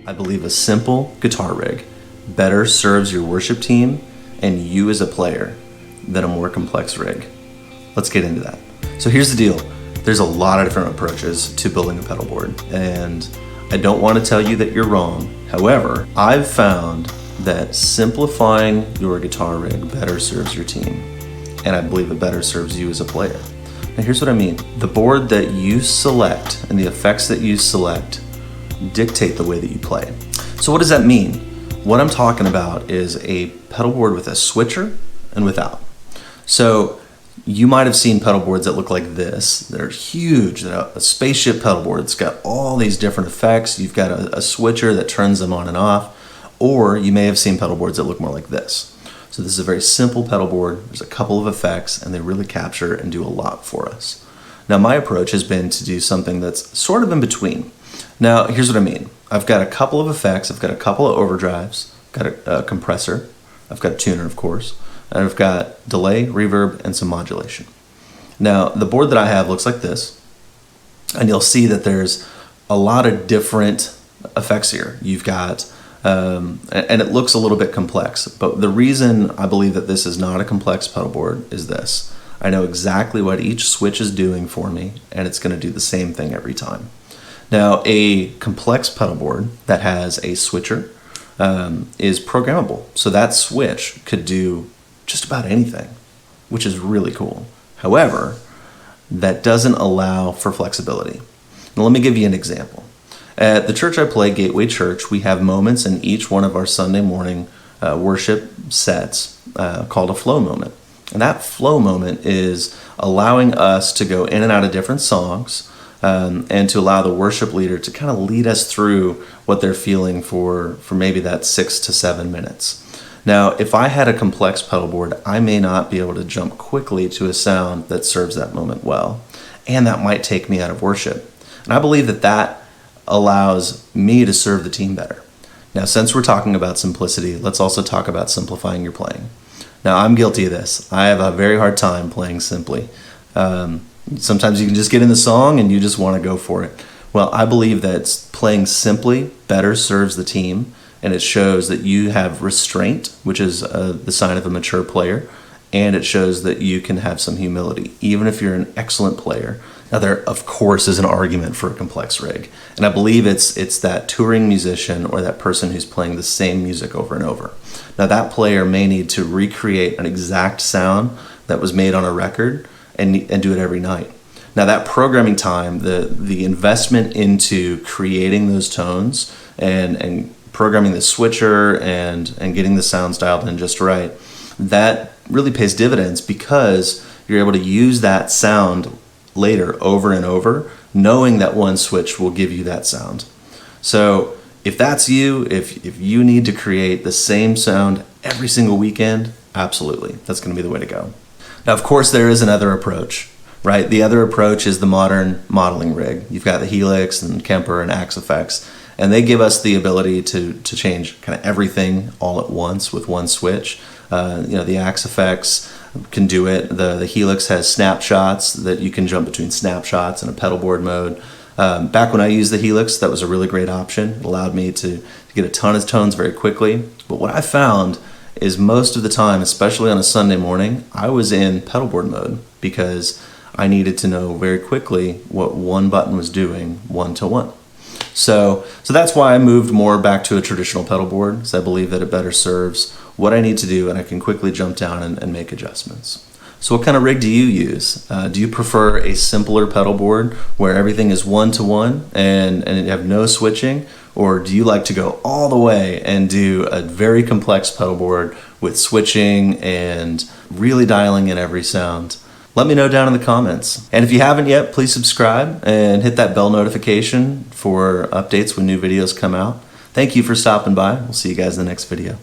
I believe a simple guitar rig better serves your worship team and you as a player than a more complex rig. Let's get into that. So here's the deal. There's a lot of different approaches to building a pedal board, and I don't want to tell you that you're wrong. However, I've found that simplifying your guitar rig better serves your team, and I believe it better serves you as a player. Now here's what I mean. The board that you select and the effects that you select dictate the way that you play. So what does that mean? What I'm talking about is a pedal board with a switcher and without. So you might have seen pedal boards that look like this. They're huge. They're a spaceship pedal board. It's got all these different effects. You've got a switcher that turns them on and off. Or you may have seen pedal boards that look more like this. So this is a very simple pedal board. There's a couple of effects and they really capture and do a lot for us. Now my approach has been to do something that's sort of in between. Now here's what I mean. I've got a couple of effects. I've got a couple of overdrives. I've got a compressor. I've got a tuner, of course. And I've got delay, reverb, and some modulation. Now, the board that I have looks like this, and you'll see that there's a lot of different effects here. You've got, and it looks a little bit complex, but the reason I believe that this is not a complex pedal board is this. I know exactly what each switch is doing for me, and it's going to do the same thing every time. Now, a complex pedal board that has a switcher is programmable, so that switch could do just about anything, which is really cool. However, that doesn't allow for flexibility. Now, let me give you an example. At the church I play, Gateway Church, we have moments in each one of our Sunday morning worship sets called a flow moment. And that flow moment is allowing us to go in and out of different songs and to allow the worship leader to kind of lead us through what they're feeling for maybe that 6 to 7 minutes. Now, if I had a complex pedal board, I may not be able to jump quickly to a sound that serves that moment well, and that might take me out of worship. And I believe that that allows me to serve the team better. Now, since we're talking about simplicity, let's also talk about simplifying your playing. Now, I'm guilty of this. I have a very hard time playing simply. Sometimes you can just get in the song and you just want to go for it. Well, I believe that playing simply better serves the team, and it shows that you have restraint, which is the sign of a mature player, and it shows that you can have some humility, even if you're an excellent player. Now, there, of course, is an argument for a complex rig, and I believe it's that touring musician or that person who's playing the same music over and over. Now, that player may need to recreate an exact sound that was made on a record and do it every night. Now, that programming time, the investment into creating those tones and programming the switcher and getting the sounds dialed in just right, that really pays dividends because you're able to use that sound later over and over, knowing that one switch will give you that sound. So if that's you, if you need to create the same sound every single weekend, absolutely, that's going to be the way to go. Now, of course, there is another approach, right? The other approach is the modern modeling rig. You've got the Helix and Kemper and Axe effects, and they give us the ability to change kind of everything all at once with one switch. The Axe effects can do it. The Helix has snapshots that you can jump between snapshots and a pedal board mode. Back when I used the Helix, that was a really great option. It allowed me to get a ton of tones very quickly. But what I found is most of the time, especially on a Sunday morning, I was in pedal board mode because I needed to know very quickly what one button was doing one-to-one. So that's why I moved more back to a traditional pedal board, because I believe that it better serves what I need to do and I can quickly jump down and make adjustments. So what kind of rig do you use? Do you prefer a simpler pedal board where everything is one-to-one and you have no switching? Or do you like to go all the way and do a very complex pedal board with switching and really dialing in every sound? Let me know down in the comments. And if you haven't yet, please subscribe and hit that bell notification for updates when new videos come out. Thank you for stopping by. We'll see you guys in the next video.